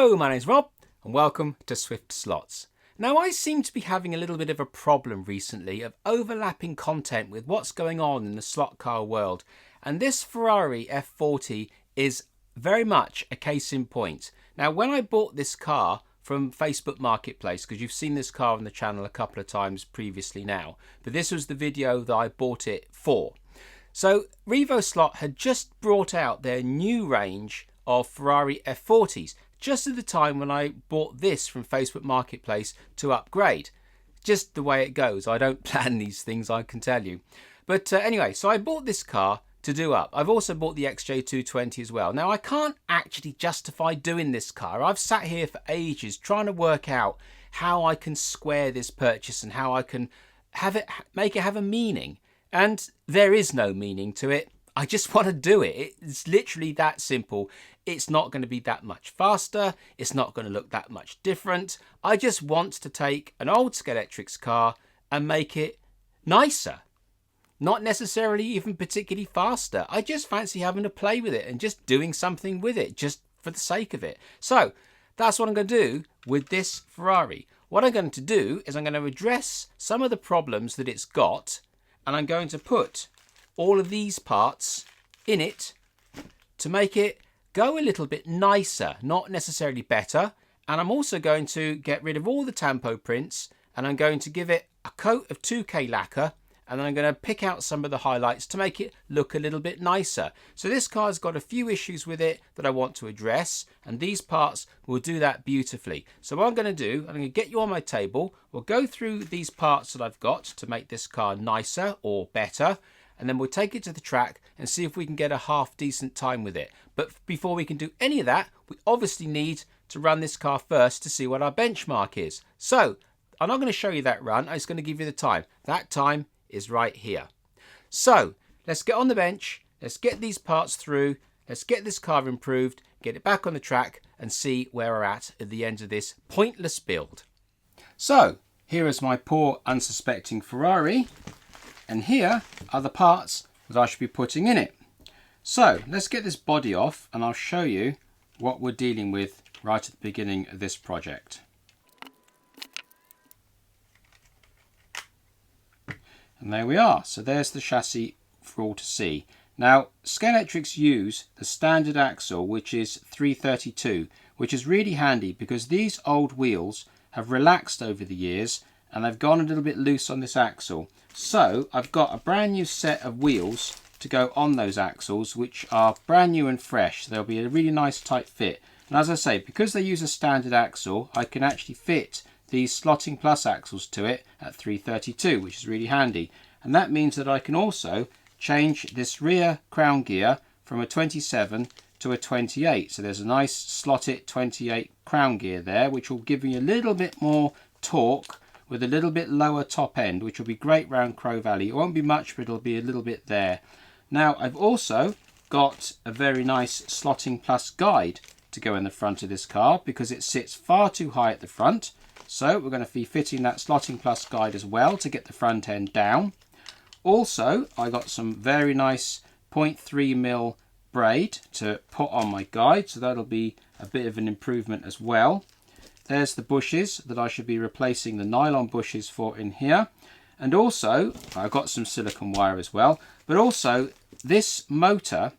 Hello, my name's Rob and welcome to Swift Slots. Now, I seem to be having a little bit of a problem recently of overlapping content with what's going on in the slot car world, and this Ferrari F40 is very much a case in point. Now, when I bought this car from Facebook Marketplace, because you've seen this car on the channel a couple of times previously now, but this was the video that I bought it for. So Revo Slot had just brought out their new range of Ferrari F40s just at the time when I bought this from Facebook Marketplace to upgrade. Just the way it goes. I don't plan these things, I can tell you. But anyway, so I bought this car to do up. I've also bought the XJ220 as well. Now, I can't actually justify doing this car. I've sat here for ages trying to work out how I can square this purchase and how I can make it have a meaning. And there is no meaning to it. I just want to do it. It's literally that simple. It's not going to be that much faster. It's not going to look that much different. I just want to take an old Scalextric car and make it nicer. Not necessarily even particularly faster. I just fancy having to play with it and just doing something with it just for the sake of it. So that's what I'm going to do with this Ferrari. What I'm going to do is I'm going to address some of the problems that it's got, and I'm going to put all of these parts in it to make it go a little bit nicer, not necessarily better. And I'm also going to get rid of all the tampo prints, and I'm going to give it a coat of 2K lacquer, and then I'm going to pick out some of the highlights to make it look a little bit nicer. So this car's got a few issues with it that I want to address, and these parts will do that beautifully. So what I'm going to do, I'm going to get you on my table. We'll go through these parts that I've got to make this car nicer or better, and then we'll take it to the track and see if we can get a half decent time with it. But before we can do any of that, we obviously need to run this car first to see what our benchmark is. So I'm not going to show you that run. I'm just going to give you the time. That time is right here. So let's get on the bench. Let's get these parts through. Let's get this car improved, get it back on the track, and see where we're at the end of this pointless build. So here is my poor unsuspecting Ferrari. And here are the parts that I should be putting in it. So let's get this body off and I'll show you what we're dealing with right at the beginning of this project. And there we are. So there's the chassis for all to see. Now, Scalextric use the standard axle, which is 332, which is really handy because these old wheels have relaxed over the years and they've gone a little bit loose on this axle. So I've got a brand new set of wheels to go on those axles, which are brand new and fresh. They'll be a really nice tight fit. And as I say, because they use a standard axle, I can actually fit these slotting plus axles to it at 332, which is really handy. And that means that I can also change this rear crown gear from a 27 to a 28. So there's a nice slotted 28 crown gear there, which will give me a little bit more torque with a little bit lower top end, which will be great round Crow Valley. It won't be much, but it'll be a little bit there. Now, I've also got a very nice slotting plus guide to go in the front of this car because it sits far too high at the front. So we're going to be fitting that slotting plus guide as well to get the front end down. Also, I got some very nice 0.3mm braid to put on my guide, so that'll be a bit of an improvement as well. There's the bushes that I should be replacing the nylon bushes for in here. And also, I've got some silicone wire as well. But also, this motor,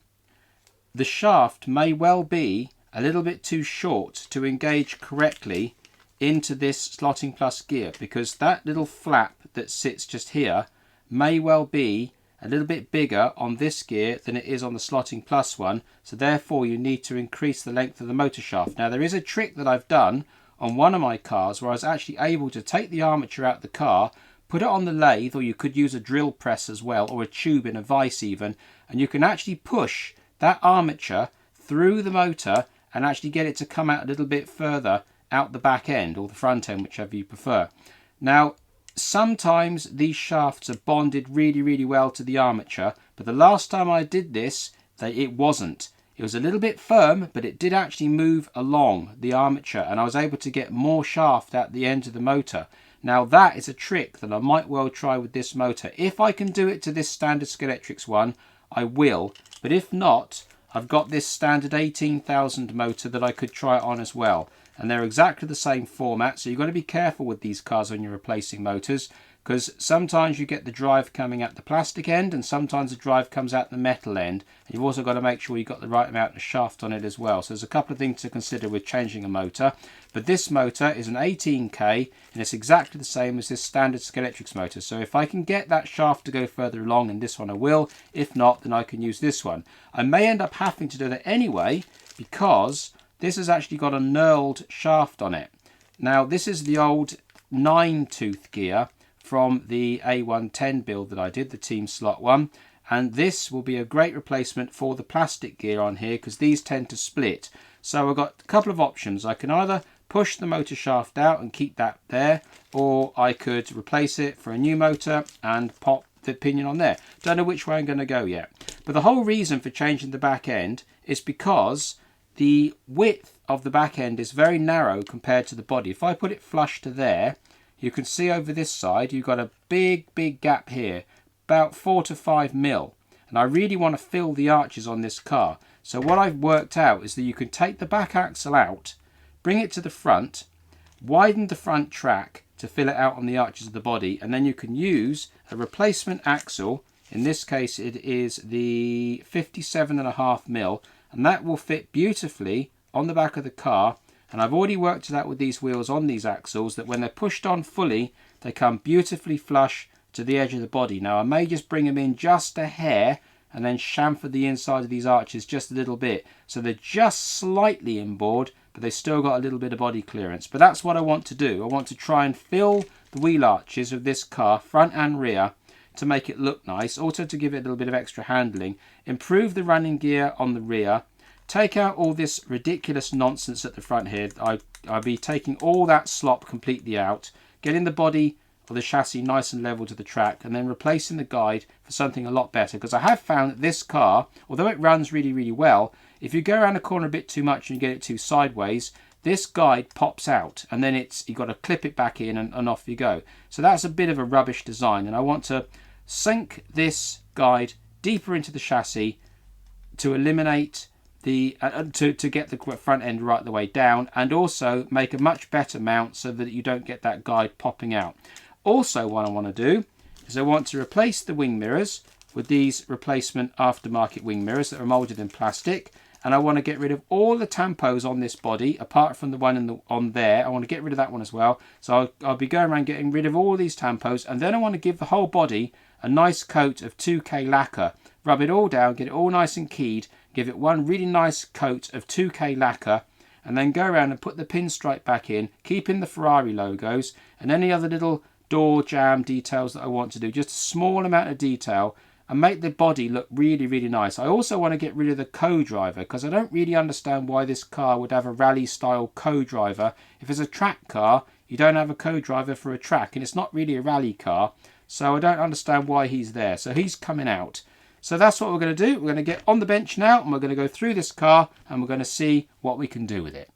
the shaft may well be a little bit too short to engage correctly into this slotting plus gear, because that little flap that sits just here may well be a little bit bigger on this gear than it is on the slotting plus one. So therefore, you need to increase the length of the motor shaft. Now, there is a trick that I've done on one of my cars where I was actually able to take the armature out of the car, put it on the lathe, or you could use a drill press as well, or a tube in a vise even, and you can actually push that armature through the motor and actually get it to come out a little bit further out the back end or the front end, whichever you prefer. Now, sometimes these shafts are bonded really, really well to the armature, but the last time I did this, it wasn't. It was a little bit firm, but it did actually move along the armature, and I was able to get more shaft at the end of the motor. Now that is a trick that I might well try with this motor. If I can do it to this standard Scalextric one, I will. But if not, I've got this standard 18,000 motor that I could try it on as well. And they're exactly the same format, so you've got to be careful with these cars when you're replacing motors, because sometimes you get the drive coming at the plastic end and sometimes the drive comes out the metal end. And you've also got to make sure you've got the right amount of shaft on it as well. So there's a couple of things to consider with changing a motor. But this motor is an 18K and it's exactly the same as this standard Scalextric motor. So if I can get that shaft to go further along in this one, I will. If not, then I can use this one. I may end up having to do that anyway, because this has actually got a knurled shaft on it. Now, this is the old 9-tooth gear from the A110 build that I did, the Team Slot one. And this will be a great replacement for the plastic gear on here, because these tend to split. So I've got a couple of options. I can either push the motor shaft out and keep that there, or I could replace it for a new motor and pop the pinion on there. Don't know which way I'm going to go yet. But the whole reason for changing the back end is because the width of the back end is very narrow compared to the body. If I put it flush to there, you can see over this side you've got a big gap here, about 4 to 5 mil. And I really want to fill the arches on this car. So what I've worked out is that you can take the back axle out, bring it to the front, widen the front track to fill it out on the arches of the body, and then you can use a replacement axle. In this case it is the 57.5 mil, and that will fit beautifully on the back of the car. And I've already worked it out with these wheels on these axles that when they're pushed on fully, they come beautifully flush to the edge of the body. Now I may just bring them in just a hair and then chamfer the inside of these arches just a little bit, so they're just slightly inboard, but they've still got a little bit of body clearance. But that's what I want to do. I want to try and fill the wheel arches of this car, front and rear, to make it look nice, also to give it a little bit of extra handling, improve the running gear on the rear, take out all this ridiculous nonsense at the front here. I'll be taking all that slop completely out, getting the body or the chassis nice and level to the track, and then replacing the guide for something a lot better. Because I have found that this car, although it runs really well, if you go around a corner a bit too much and you get it too sideways, this guide pops out, and then you've got to clip it back in and off you go. So that's a bit of a rubbish design, and I want to sink this guide deeper into the chassis to eliminate the to get the front end right the way down, and also make a much better mount so that you don't get that guide popping out. Also, what I want to do is I want to replace the wing mirrors with these replacement aftermarket wing mirrors that are molded in plastic, and I want to get rid of all the tampos on this body apart from the one on there. I want to get rid of that one as well. So I'll be going around getting rid of all these tampos, and then I want to give the whole body a nice coat of 2K lacquer. Rub it all down, get it all nice and keyed, give it one really nice coat of 2K lacquer, and then go around and put the pinstripe back in, keeping the Ferrari logos and any other little door jamb details that I want to do, just a small amount of detail, and make the body look really nice. I also want to get rid of the co-driver, because I don't really understand why this car would have a rally style co-driver. If it's a track car, you don't have a co-driver for a track, and it's not really a rally car, so I don't understand why he's there. So he's coming out. So that's what we're going to do. We're going to get on the bench now, and we're going to go through this car, and we're going to see what we can do with it.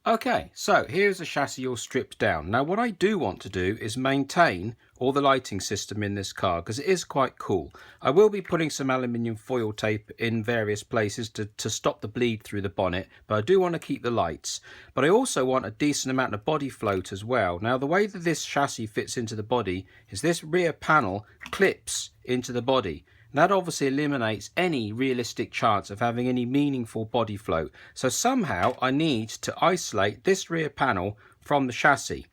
Okay, so here's the chassis all stripped down. Now what I do want to do is maintain all the lighting system in this car, because it is quite cool. I will be putting some aluminium foil tape in various places to stop the bleed through the bonnet, but I do want to keep the lights. But I also want a decent amount of body float as well. Now the way that this chassis fits into the body is this rear panel clips into the body. That obviously eliminates any realistic chance of having any meaningful body float. So somehow I need to isolate this rear panel from the chassis,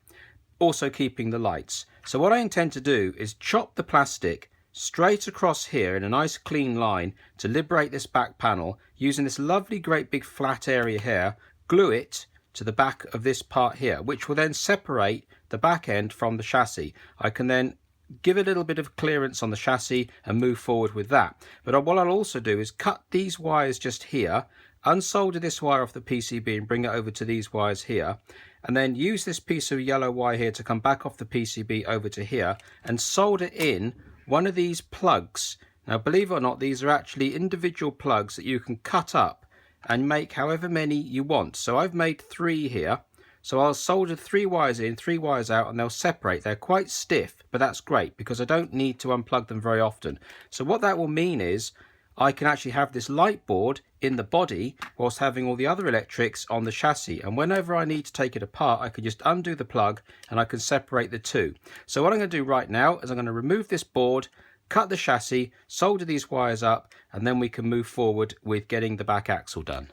also keeping the lights. So what I intend to do is chop the plastic straight across here in a nice clean line to liberate this back panel, using this lovely great big flat area here, glue it to the back of this part here, which will then separate the back end from the chassis. I can then give a little bit of clearance on the chassis and move forward with that. But what I'll also do is cut these wires just here, unsolder this wire off the PCB and bring it over to these wires here, and then use this piece of yellow wire here to come back off the PCB over to here and solder in one of these plugs. Now believe it or not, these are actually individual plugs that you can cut up and make however many you want. So I've made 3 here. So I'll solder 3 wires in, 3 wires out, and they'll separate. They're quite stiff, but that's great because I don't need to unplug them very often. So what that will mean is I can actually have this light board in the body whilst having all the other electrics on the chassis, and whenever I need to take it apart I can just undo the plug and I can separate the two. So what I'm going to do right now is I'm going to remove this board, cut the chassis, solder these wires up, and then we can move forward with getting the back axle done.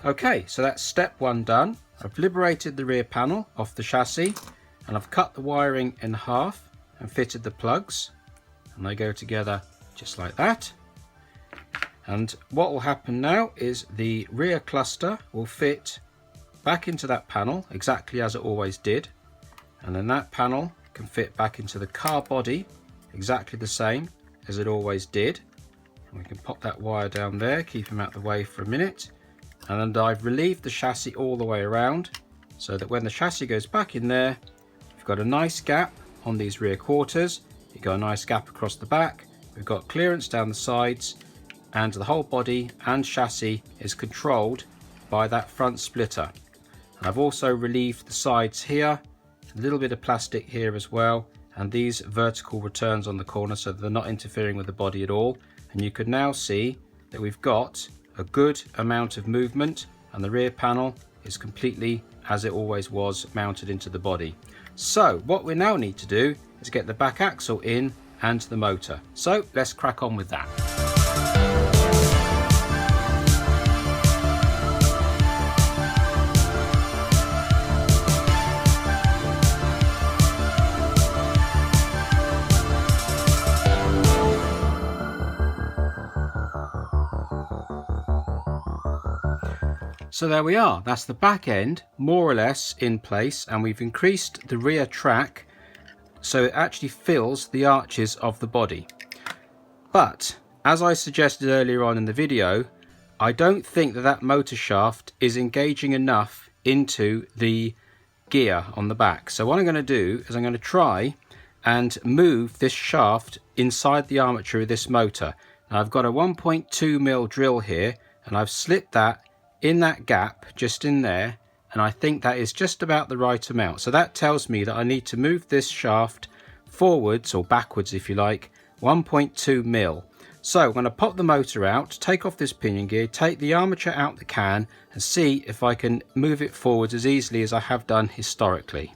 Okay, so that's step one done. I've liberated the rear panel off the chassis and I've cut the wiring in half and fitted the plugs, and they go together just like that. And what will happen now is the rear cluster will fit back into that panel exactly as it always did, and then that panel can fit back into the car body exactly the same as it always did. And we can pop that wire down there, keep him out of the way for a minute. And I've relieved the chassis all the way around so that when the chassis goes back in there, we've got a nice gap on these rear quarters, you've got a nice gap across the back, we've got clearance down the sides, and the whole body and chassis is controlled by that front splitter. And I've also relieved the sides here, a little bit of plastic here as well, and these vertical returns on the corner so that they're not interfering with the body at all. And you can now see that we've got a good amount of movement, and the rear panel is completely as it always was, mounted into the body. So what we now need to do is get the back axle in and the motor. So let's crack on with that. So there we are, that's the back end more or less in place, and we've increased the rear track so it actually fills the arches of the body. But as I suggested earlier on in the video, I don't think that motor shaft is engaging enough into the gear on the back. So what I'm going to do is I'm going to try and move this shaft inside the armature of this motor. Now I've got a 1.2mm drill here, and I've slit that in that gap just in there, and I think that is just about the right amount. So that tells me that I need to move this shaft forwards or backwards if you like 1.2mm. So I'm going to pop the motor out, take off this pinion gear, take the armature out the can, and see if I can move it forwards as easily as I have done historically.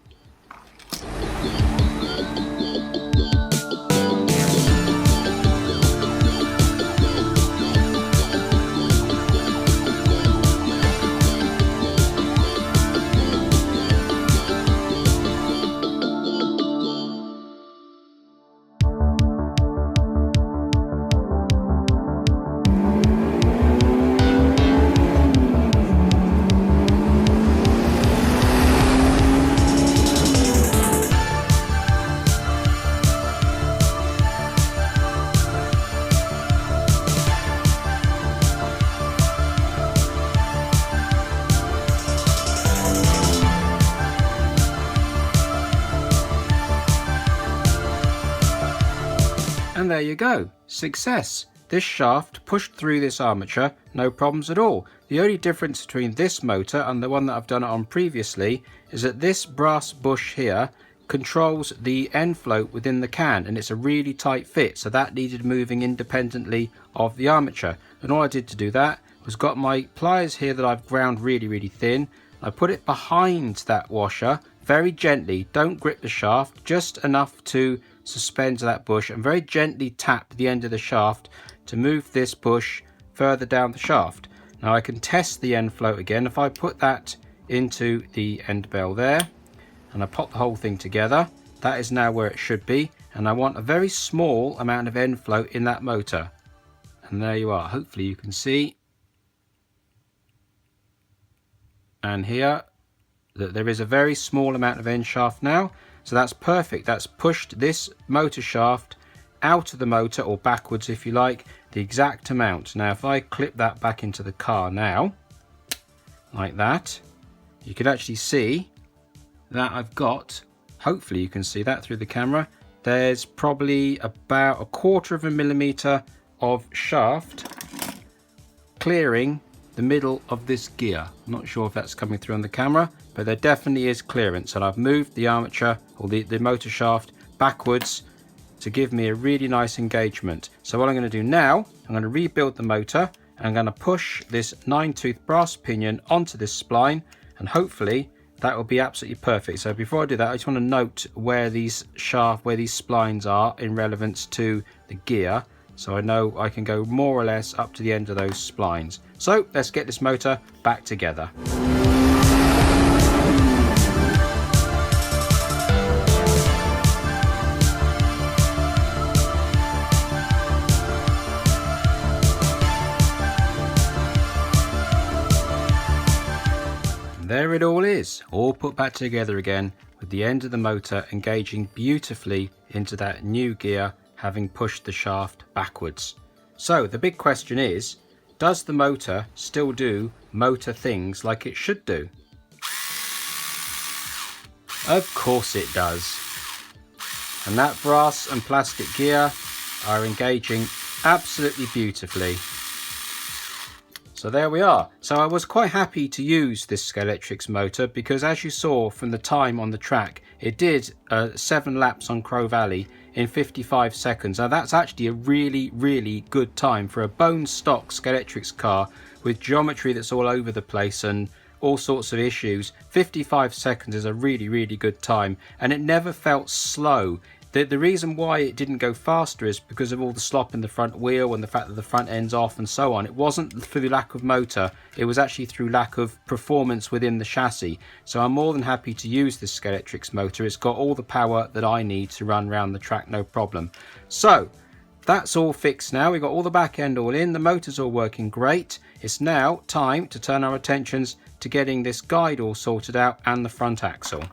And there you go, success. This shaft pushed through this armature, no problems at all. The only difference between this motor and the one that I've done it on previously is that this brass bush here controls the end float within the can, and it's a really tight fit, so that needed moving independently of the armature. And all I did to do that was got my pliers here that I've ground really thin. I put it behind that washer very gently, don't grip the shaft, just enough to suspend that bush, and very gently tap the end of the shaft to move this bush further down the shaft. Now I can test the end float again. If I put that into the end bell there and I pop the whole thing together, that is now where it should be, and I want a very small amount of end flow in that motor. And there you are, hopefully you can see, and here, that there is a very small amount of end shaft now. So that's perfect. That's pushed this motor shaft out of the motor, or backwards if you like, the exact amount. Now if I clip that back into the car now, like that, you can actually see that I've got, hopefully you can see that through the camera, there's probably about 1/4 of a millimeter of shaft clearing the middle of this gear. I'm not sure if that's coming through on the camera, but there definitely is clearance, and I've moved the armature, or the motor shaft, backwards to give me a really nice engagement. So what I'm going to do now, I'm going to rebuild the motor, and I'm going to push this 9-tooth brass pinion onto this spline, and hopefully that will be absolutely perfect. So before I do that, I just want to note where these splines are in relevance to the gear, so I know I can go more or less up to the end of those splines. So let's get this motor back together. There it all is, all put back together again, with the end of the motor engaging beautifully into that new gear, having pushed the shaft backwards. So the big question is, does the motor still do motor things like it should do? Of course it does. And that brass and plastic gear are engaging absolutely beautifully. So there we are. So I was quite happy to use this Scalextric motor because, as you saw from the time on the track, it did 7 laps on Crow Valley in 55 seconds. Now that's actually a really good time for a bone stock Scalextric car with geometry that's all over the place and all sorts of issues. 55 seconds is a really good time, and it never felt slow. The reason why it didn't go faster is because of all the slop in the front wheel and the fact that the front end's off and so on. It wasn't through lack of motor, it was actually through lack of performance within the chassis. So I'm more than happy to use this Scalextric motor. It's got all the power that I need to run around the track, no problem. So that's all fixed now. We've got all the back end all in, the motor's all working great. It's now time to turn our attentions to getting this guide all sorted out and the front axle.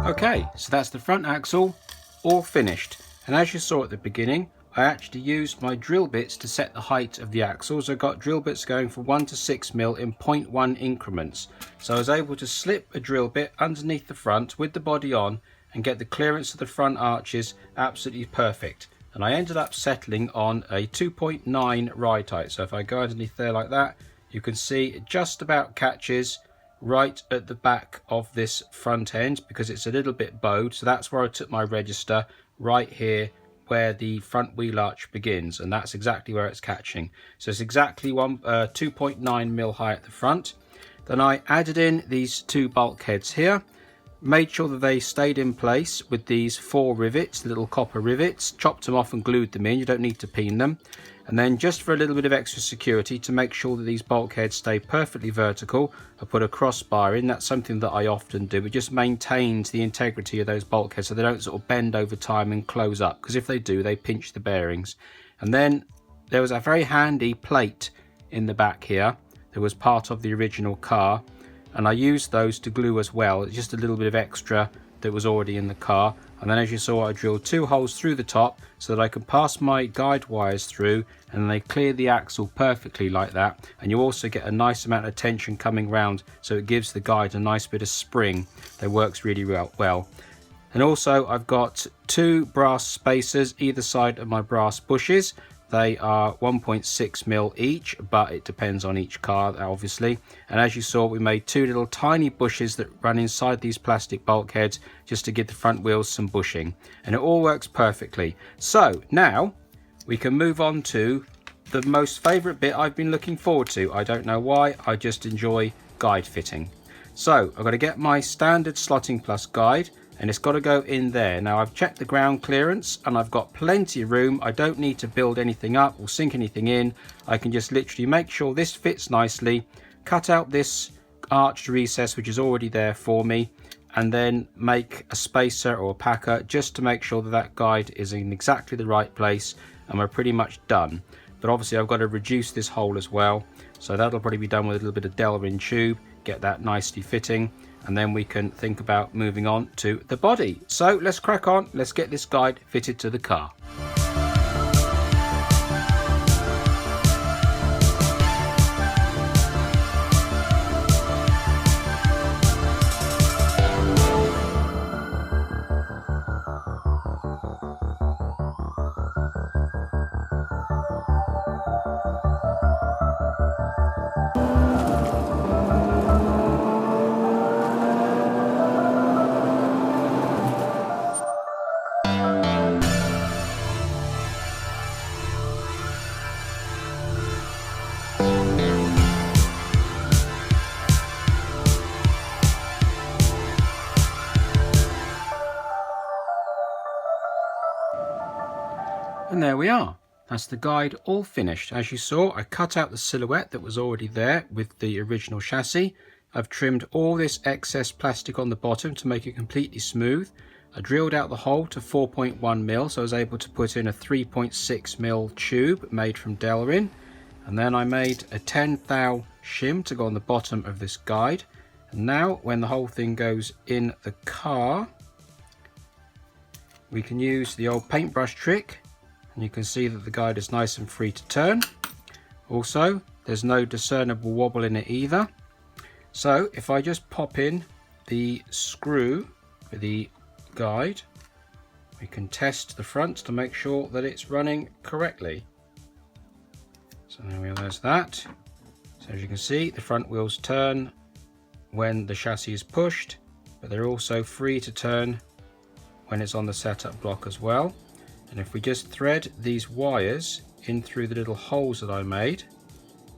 Okay, so that's the front axle all finished, and as you saw at the beginning, I actually used my drill bits to set the height of the axles. I got drill bits going from 1 to 6 mil in 0.1 increments, so I was able to slip a drill bit underneath the front with the body on and get the clearance of the front arches absolutely perfect. And I ended up settling on a 2.9 ride height, so if I go underneath there like that, you can see it just about catches right at the back of this front end because it's a little bit bowed. So that's where I took my register, right here where the front wheel arch begins, and that's exactly where it's catching. So it's exactly 2.9 mil high at the front. Then I added in these 2 bulkheads here, made sure that they stayed in place with these 4 rivets, little copper rivets, chopped them off and glued them in. You don't need to peen them. And then just for a little bit of extra security, to make sure that these bulkheads stay perfectly vertical, I put a crossbar in. That's something that I often do. It just maintains the integrity of those bulkheads so they don't sort of bend over time and close up, because if they do, they pinch the bearings. And then there was a very handy plate in the back here that was part of the original car, and I used those to glue as well. It's just a little bit of extra that was already in the car. And then, as you saw, I drilled 2 holes through the top so that I could pass my guide wires through, and they clear the axle perfectly like that. And you also get a nice amount of tension coming round, so it gives the guide a nice bit of spring that works really well. And also I've got 2 brass spacers either side of my brass bushes. They are 1.6mm each, but it depends on each car obviously. And as you saw, we made 2 little tiny bushes that run inside these plastic bulkheads just to give the front wheels some bushing, and it all works perfectly. So now we can move on to the most favourite bit I've been looking forward to. I don't know why, I just enjoy guide fitting. So I've got to get my standard Slotting Plus guide, and it's got to go in there. Now I've checked the ground clearance and I've got plenty of room. I don't need to build anything up or sink anything in. I can just literally make sure this fits nicely, cut out this arched recess which is already there for me, and then make a spacer or a packer just to make sure that that guide is in exactly the right place, and we're pretty much done. But obviously I've got to reduce this hole as well, so that'll probably be done with a little bit of Delrin tube, get that nicely fitting, and then we can think about moving on to the body. So let's crack on, let's get this guide fitted to the car. And there we are. That's the guide all finished. As you saw, I cut out the silhouette that was already there with the original chassis. I've trimmed all this excess plastic on the bottom to make it completely smooth. I drilled out the hole to 4.1mm, so I was able to put in a 3.6mm tube made from Delrin. And then I made a 10 thou shim to go on the bottom of this guide. And now when the whole thing goes in the car, we can use the old paintbrush trick, and you can see that the guide is nice and free to turn. Also, there's no discernible wobble in it either. So if I just pop in the screw for the guide, we can test the front to make sure that it's running correctly. So there's that. So as you can see, the front wheels turn when the chassis is pushed, but they're also free to turn when it's on the setup block as well. And if we just thread these wires in through the little holes that I made,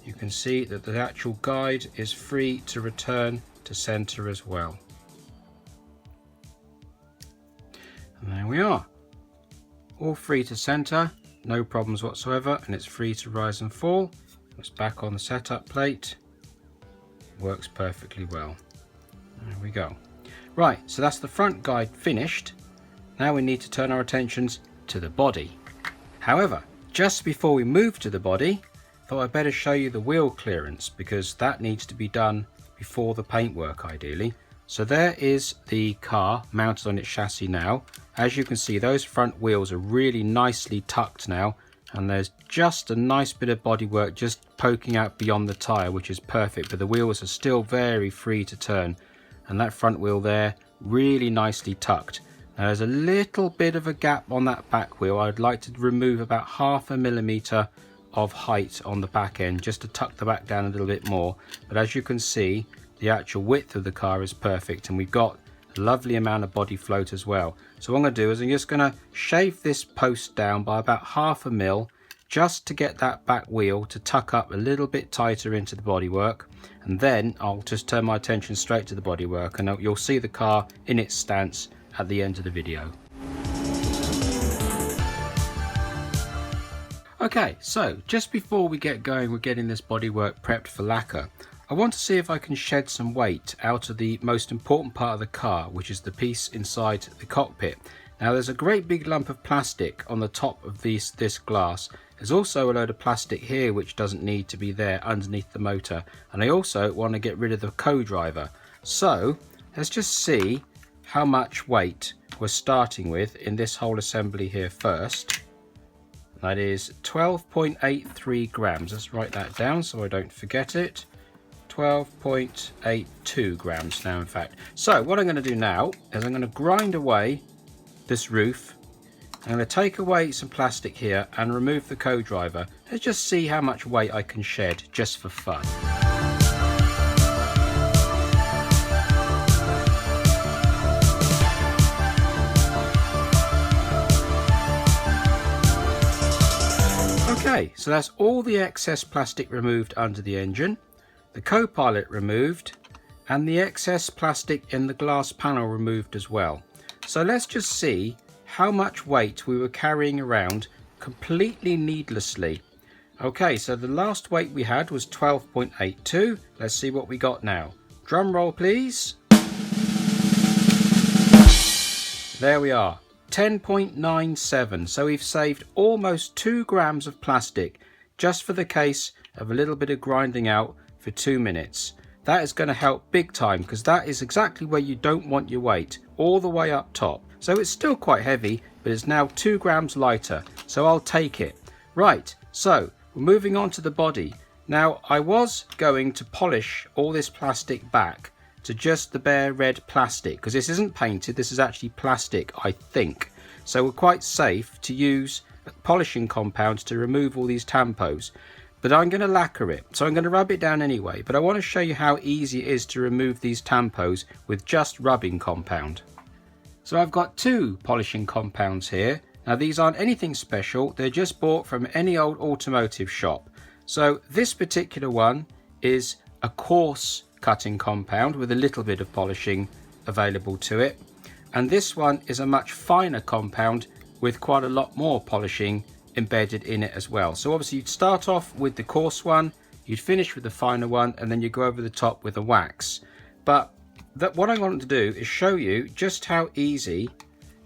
you can see that the actual guide is free to return to center as well. And there we are, all free to center, no problems whatsoever, and it's free to rise and fall. It's back on the setup plate, works perfectly well. There we go. Right, so that's the front guide finished. Now we need to turn our attentions to the body. However, just before we move to the body, I thought I'd better show you the wheel clearance, because that needs to be done before the paintwork ideally. So there is the car mounted on its chassis now. As you can see, those front wheels are really nicely tucked now, and there's just a nice bit of bodywork just poking out beyond the tyre, which is perfect, but the wheels are still very free to turn, and that front wheel there really nicely tucked. Now there's a little bit of a gap on that back wheel. I'd like to remove about 0.5 millimeter of height on the back end just to tuck the back down a little bit more, but as you can see, the actual width of the car is perfect, and we've got a lovely amount of body float as well. So what I'm going to do is I'm just going to shave this post down by about 0.5 mm, just to get that back wheel to tuck up a little bit tighter into the bodywork, and then I'll just turn my attention straight to the bodywork, and you'll see the car in its stance at the end of the video. Okay, so just before we get going with getting this bodywork prepped for lacquer, I want to see if I can shed some weight out of the most important part of the car, which is the piece inside the cockpit. Now there's a great big lump of plastic on the top of this glass. There's also a load of plastic here which doesn't need to be there underneath the motor, and I also want to get rid of the co-driver. So let's just see how much weight we're starting with in this whole assembly here first. That is 12.83 grams. Let's write that down so I don't forget it. 12.82 grams now, in fact. So what I'm going to do now is I'm going to grind away this roof. I'm going to take away some plastic here and remove the co-driver. Let's just see how much weight I can shed just for fun. Okay, so that's all the excess plastic removed under the engine, the co-pilot removed, and the excess plastic in the glass panel removed as well. So let's just see how much weight we were carrying around completely needlessly. Okay, so the last weight we had was 12.82. Let's see what we got now. Drum roll, please. There we are. 10.97. So we've saved almost 2 grams of plastic just for the case of a little bit of grinding out for 2 minutes. That is going to help big time, because that is exactly where you don't want your weight, all the way up top. So it's still quite heavy, but it's now 2 grams lighter, so I'll take it. Right, so we're moving on to the body. Now I was going to polish all this plastic back to just the bare red plastic, because this isn't painted, this is actually plastic, I think. So we're quite safe to use polishing compounds to remove all these tampos. But I'm going to lacquer it, so I'm going to rub it down anyway. But I want to show you how easy it is to remove these tampos with just rubbing compound. So I've got 2 polishing compounds here. Now these aren't anything special, they're just bought from any old automotive shop. So this particular one is a coarse cutting compound with a little bit of polishing available to it, and this one is a much finer compound with quite a lot more polishing embedded in it as well. So obviously you'd start off with the coarse one, you'd finish with the finer one, and then you go over the top with a wax. But what I want to do is show you just how easy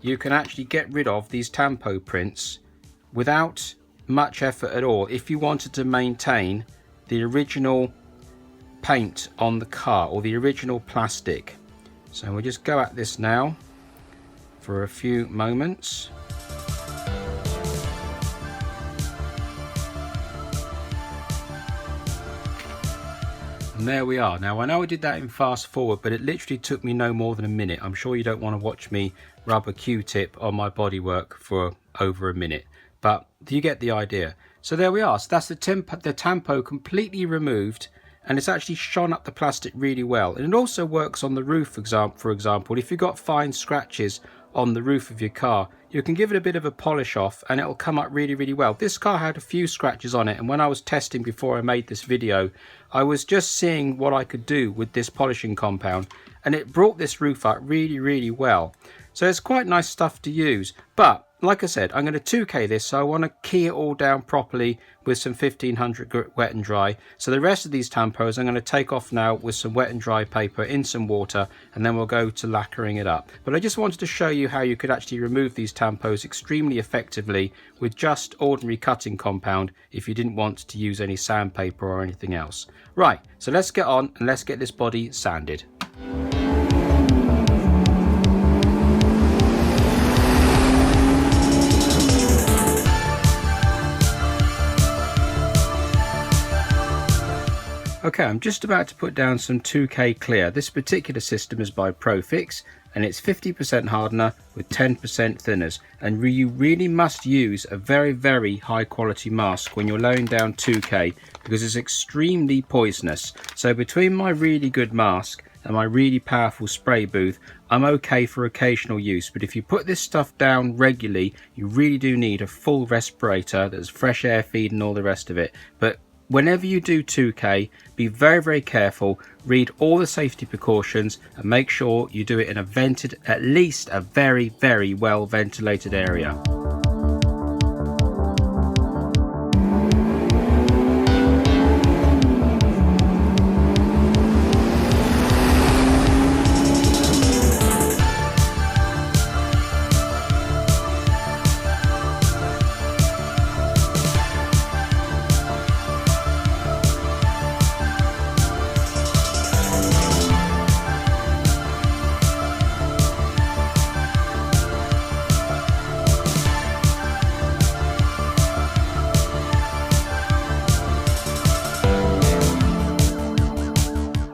you can actually get rid of these tampo prints without much effort at all if you wanted to maintain the original paint on the car, or the original plastic. So we'll just go at this now for a few moments. And there we are. Now I know I did that in fast forward, but it literally took me no more than a minute. I'm sure you don't want to watch me rub a Q-tip on my bodywork for over a minute, but you get the idea. So there we are. So that's the tampo completely removed, and it's actually shone up the plastic really well. And it also works on the roof, for example. If you've got fine scratches on the roof of your car, you can give it a bit of a polish off and it'll come up really, really well. This car had a few scratches on it, and when I was testing before I made this video, I was just seeing what I could do with this polishing compound, and it brought this roof up really, really well. So it's quite nice stuff to use. But like I said, I'm going to 2K this, so I want to key it all down properly with some 1500 wet and dry. So the rest of these tampos I'm going to take off now with some wet and dry paper in some water, and then we'll go to lacquering it up. But I just wanted to show you how you could actually remove these tampos extremely effectively with just ordinary cutting compound if you didn't want to use any sandpaper or anything else. Right, so let's get on and let's get this body sanded. Okay, I'm just about to put down some 2K clear. This particular system is by Profix, and it's 50% hardener with 10% thinners. And you really must use a very, very high quality mask when you're laying down 2K, because it's extremely poisonous. So between my really good mask and my really powerful spray booth, I'm okay for occasional use. But if you put this stuff down regularly, you really do need a full respirator that's fresh air feed and all the rest of it. But whenever you do 2K, be very, very careful, read all the safety precautions, and make sure you do it in a vented, at least a very, very well ventilated area.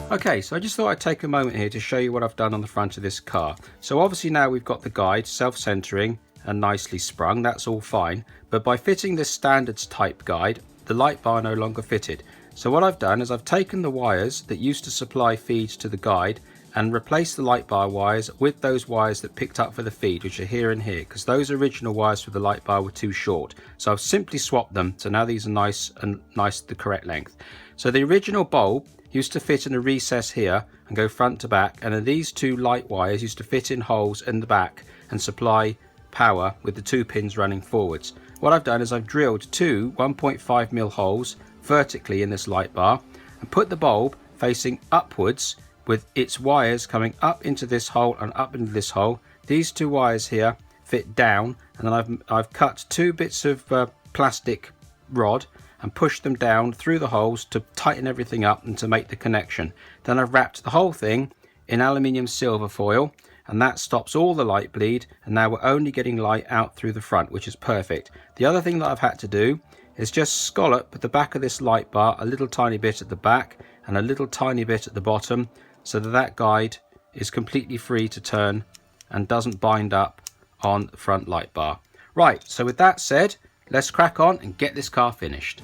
Okay, so I just thought I'd take a moment here to show you what I've done on the front of this car. So obviously now we've got the guide self-centering and nicely sprung, that's all fine. But by fitting this standards type guide, the light bar no longer fitted. So what I've done is I've taken the wires that used to supply feeds to the guide and replaced the light bar wires with those wires that picked up for the feed, which are here and here, because those original wires for the light bar were too short. So I've simply swapped them, so now these are nice the correct length. So the original bulb used to fit in a recess here and go front to back, and then these two light wires used to fit in holes in the back and supply power with the 2 pins running forwards. What I've done is I've drilled 2 1.5mm holes vertically in this light bar and put the bulb facing upwards with its wires coming up into this hole and up into this hole. These 2 wires here fit down, and then I've cut 2 bits of plastic rod and pushed them down through the holes to tighten everything up and to make the connection. Then I've wrapped the whole thing in aluminium silver foil, and that stops all the light bleed, and now we're only getting light out through the front, which is perfect. The other thing that I've had to do is just scallop the back of this light bar a little tiny bit at the back and a little tiny bit at the bottom, so that guide is completely free to turn and doesn't bind up on the front light bar. Right, so with that said, let's crack on and get this car finished.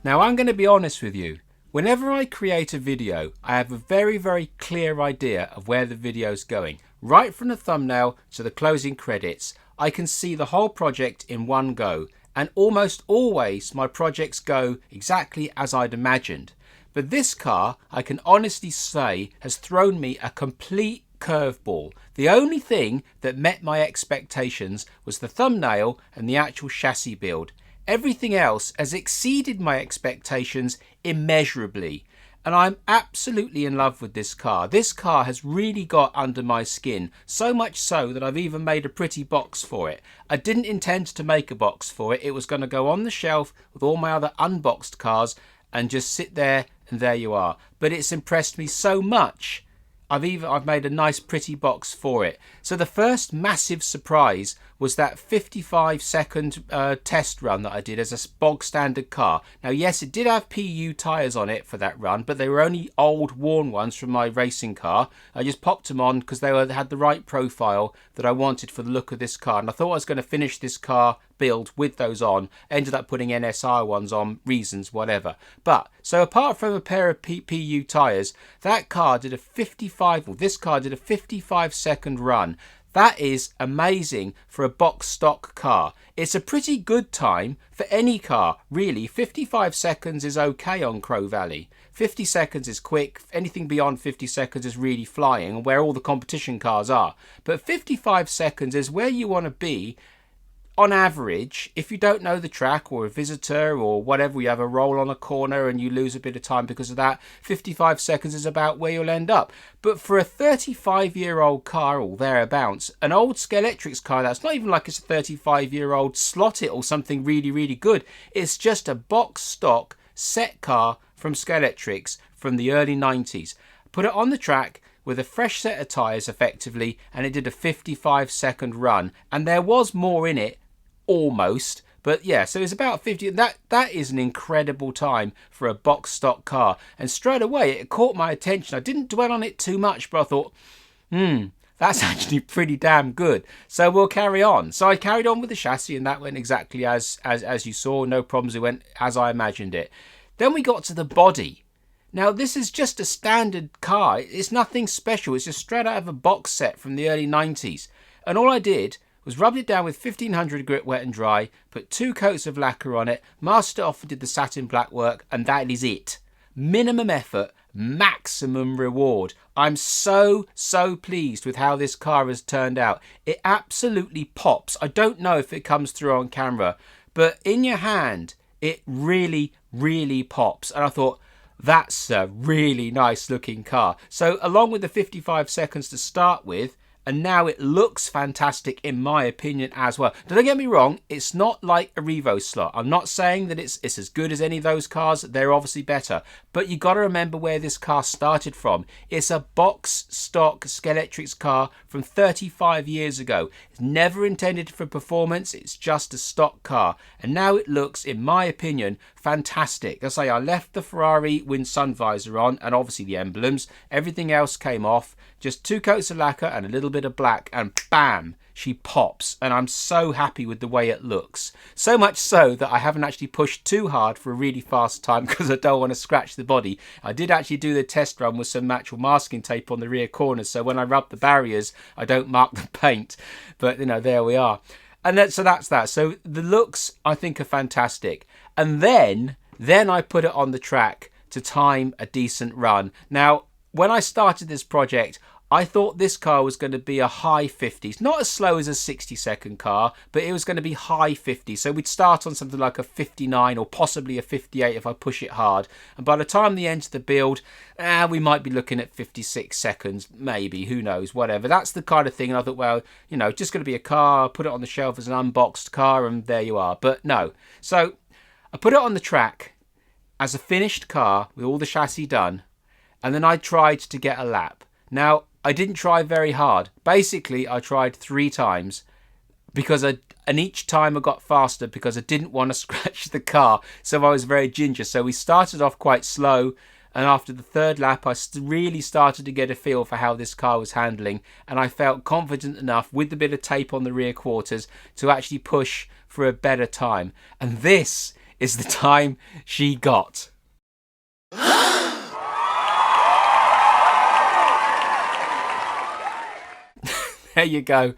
Now I'm going to be honest with you. Whenever I create a video, I have a very, very clear idea of where the video's going. Right from the thumbnail to the closing credits, I can see the whole project in one go. And almost always my projects go exactly as I'd imagined. But this car, I can honestly say, has thrown me a complete curveball. The only thing that met my expectations was the thumbnail and the actual chassis build. Everything else has exceeded my expectations immeasurably. And I'm absolutely in love with this car. This car has really got under my skin, so much so that I've even made a pretty box for it. I didn't intend to make a box for it. It was going to go on the shelf with all my other unboxed cars and just sit there, and there you are. But it's impressed me so much, I've made a nice pretty box for it. So the first massive surprise was that 55-second test run that I did as a bog standard car. Now yes, it did have PU tyres on it for that run, but they were only old worn ones from my racing car. I just popped them on because they had the right profile that I wanted for the look of this car, and I thought I was going to finish this car build with those on. Ended up putting NSR ones on, reasons, whatever. But so apart from a pair of PU tyres, that car did a 55-second run. That is amazing for a box stock car. It's a pretty good time for any car, really. 55 seconds is okay on Crow Valley. 50 seconds is quick. Anything beyond 50 seconds is really flying, and where all the competition cars are. But 55 seconds is where you want to be on average. If you don't know the track, or a visitor or whatever, you have a roll on a corner and you lose a bit of time because of that, 55 seconds is about where you'll end up. But for a 35-year-old car or thereabouts, an old Scalextric car that's not even like it's a 35-year-old slot it or something really, really good. It's just a box stock set car from Scalextric from the early 90s. Put it on the track with a fresh set of tyres effectively, and it did a 55-second run. And there was more in it, almost, but yeah, so it's about 50. That is an incredible time for a box stock car, and straight away it caught my attention. I didn't dwell on it too much, but I thought, that's actually pretty damn good, so we'll carry on. So I carried on with the chassis, and that went exactly as you saw. No problems. It went as I imagined it. Then we got to the body. Now this is just a standard car. It's nothing special. It's just straight out of a box set from the early 90s, and all I did was rubbed it down with 1500 grit wet and dry, put 2 coats of lacquer on it, masked it off and did the satin black work, and that is it. Minimum effort, maximum reward. I'm so pleased with how this car has turned out. It absolutely pops. I don't know if it comes through on camera, but in your hand, it really, really pops. And I thought, that's a really nice looking car. So along with the 55 seconds to start with, and now it looks fantastic in my opinion as well. Don't get me wrong, it's not like a Revo slot. I'm not saying that it's as good as any of those cars. They're obviously better. But you got to remember where this car started from. It's a box stock Scalextric car from 35 years ago. It's never intended for performance. It's just a stock car. And now it looks, in my opinion, fantastic. As I say, I left the Ferrari wind sun visor on, and obviously the emblems. Everything else came off. Just 2 coats of lacquer and a little bit of black, and bam, she pops. And I'm so happy with the way it looks. So much so that I haven't actually pushed too hard for a really fast time because I don't want to scratch the body. I did actually do the test run with some actual masking tape on the rear corners, so when I rub the barriers, I don't mark the paint. But, you know, there we are. And so that's that. So the looks, I think, are fantastic. And then I put it on the track to time a decent run. Now, when I started this project, I thought this car was going to be a high 50s, not as slow as a 60-second car, but it was going to be high 50s. So we'd start on something like a 59 or possibly a 58 if I push it hard. And by the time the end of the build, we might be looking at 56 seconds, maybe, who knows, whatever. That's the kind of thing. And I thought, well, you know, just going to be a car, put it on the shelf as an unboxed car, and there you are. But no. So I put it on the track as a finished car with all the chassis done, and then I tried to get a lap. Now, I didn't try very hard. Basically, I tried 3 times and each time I got faster because I didn't want to scratch the car. So I was very ginger. So we started off quite slow, and after the 3rd lap, I really started to get a feel for how this car was handling, and I felt confident enough with the bit of tape on the rear quarters to actually push for a better time. And this is the time she got. There you go.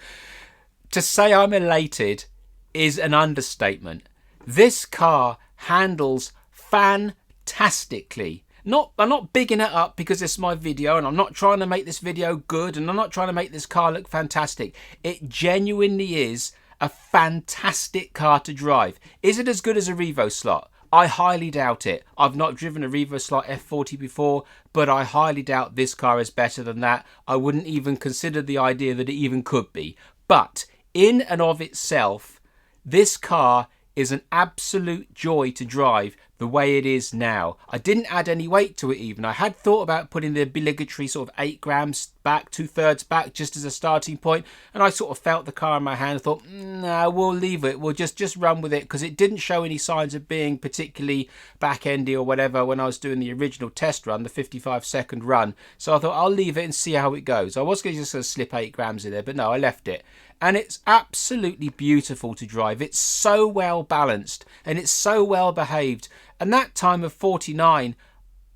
To say I'm elated is an understatement. This car handles fantastically. I'm not bigging it up because it's my video, and I'm not trying to make this video good, and I'm not trying to make this car look fantastic. It genuinely is a fantastic car to drive. Is it as good as a Revo slot? I highly doubt it. I've not driven a Revo slot F40 before, but I highly doubt this car is better than that. I wouldn't even consider the idea that it even could be. But in and of itself, this car is an absolute joy to drive the way it is now. I didn't add any weight to it even. I had thought about putting the obligatory sort of 8 grams back, 2/3 back, just as a starting point, and I sort of felt the car in my hand and thought, no, we'll leave it. We'll just run with it, because it didn't show any signs of being particularly back-endy or whatever when I was doing the original test run, the 55-second run. So I thought I'll leave it and see how it goes. I was just going to slip 8 grams in there, but no, I left it. And it's absolutely beautiful to drive. It's so well balanced and it's so well behaved. And that time of 49,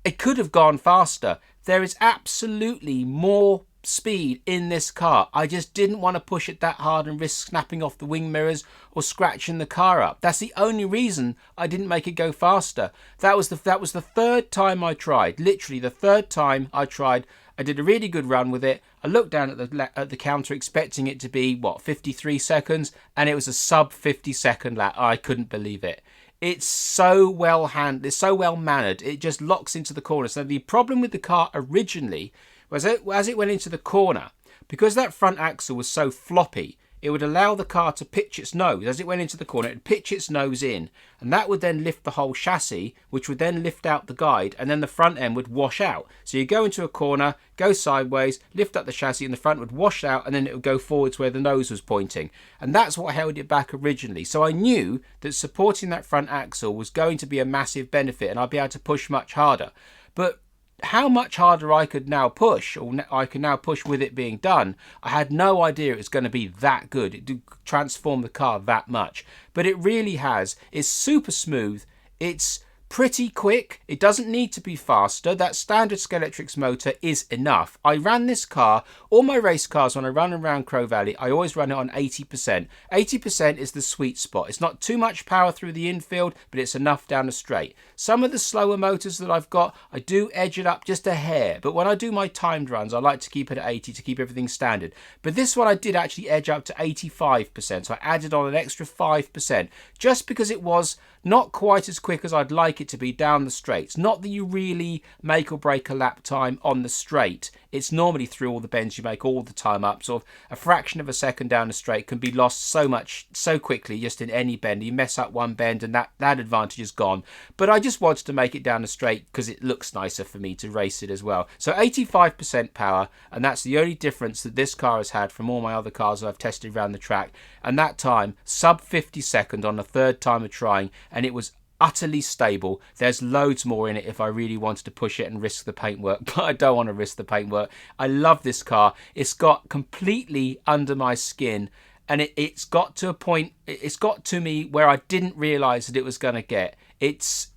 it could have gone faster. There is absolutely more speed in this car. I just didn't want to push it that hard and risk snapping off the wing mirrors or scratching the car up. That's the only reason I didn't make it go faster. That was the third time I tried. Literally the third time I tried. I did a really good run with it. I looked down at the counter expecting it to be, 53 seconds, and it was a sub 50-second lap. I couldn't believe it. It's so well handled, it's so well mannered, it just locks into the corner. So the problem with the car originally was as it went into the corner, because that front axle was so floppy, it would allow the car to pitch its nose. As it went into the corner, it would pitch its nose in, and that would then lift the whole chassis, which would then lift out the guide, and then the front end would wash out. So you go into a corner, go sideways, lift up the chassis, and the front would wash out, and then it would go forwards where the nose was pointing. And that's what held it back originally. So I knew that supporting that front axle was going to be a massive benefit, and I'd be able to push much harder. But how much harder I could now push, or I can now push with it being done, I had no idea it was going to be that good. It did transform the car that much. But it really has. It's super smooth. It's pretty quick. It doesn't need to be faster. That standard Scalextric motor is enough. I ran this car, all my race cars when I run around Crow Valley, I always run it on 80%. 80% is the sweet spot. It's not too much power through the infield, but it's enough down the straight. Some of the slower motors that I've got, I do edge it up just a hair, but when I do my timed runs, I like to keep it at 80 to keep everything standard. But this one I did actually edge up to 85%, so I added on an extra 5%, just because it was not quite as quick as I'd like it to be down the straights. Not that you really make or break a lap time on the straight. It's normally through all the bends you make all the time up. Sort of a fraction of a second down the straight can be lost so quickly just in any bend. You mess up one bend and that advantage is gone. But I just wanted to make it down the straight because it looks nicer for me to race it as well. So 85% power, and that's the only difference that this car has had from all my other cars that I've tested around the track. And that time, sub 50-second on the third time of trying, and it was utterly stable. There's loads more in it if I really wanted to push it and risk the paintwork, but I don't want to risk the paintwork. I love this car. It's got completely under my skin, and it's got to a point, it's got to me where I didn't realise that it was going to get. It's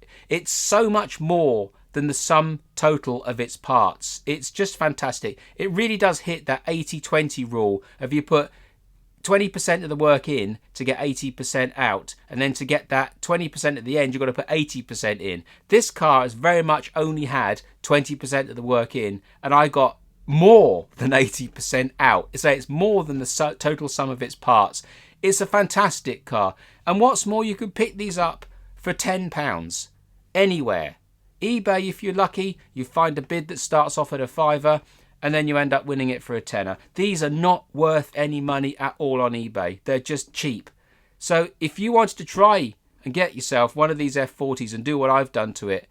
so much more than the sum total of its parts. It's just fantastic. It really does hit that 80-20 rule of you put 20% of the work in to get 80% out, and then to get that 20% at the end, you've got to put 80% in. This car has very much only had 20% of the work in, and I got more than 80% out. So it's more than the total sum of its parts. It's a fantastic car. And what's more, you could pick these up for £10 anywhere. eBay, if you're lucky, you find a bid that starts off at a £5, and then you end up winning it for a £10. These are not worth any money at all on eBay. They're just cheap. So if you wanted to try and get yourself one of these F40s and do what I've done to it,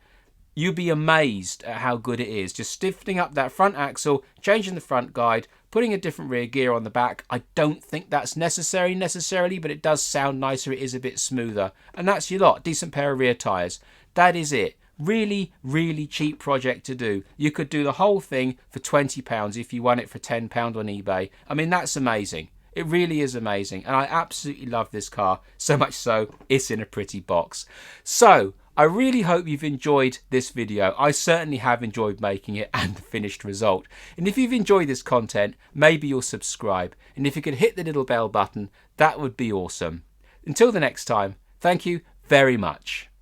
you'd be amazed at how good it is. Just stiffening up that front axle, changing the front guide, putting a different rear gear on the back. I don't think that's necessarily, but it does sound nicer. It is a bit smoother. And that's your lot. Decent pair of rear tyres. That is it. Really, really cheap project to do. You could do the whole thing for £20 if you won it for £10 on eBay. I mean, that's amazing. It really is amazing, and I absolutely love this car, so much so it's in a pretty box. So I really hope you've enjoyed this video. I certainly have enjoyed making it and the finished result. And if you've enjoyed this content, maybe you'll subscribe. And if you could hit the little bell button, that would be awesome. Until the next time, thank you very much.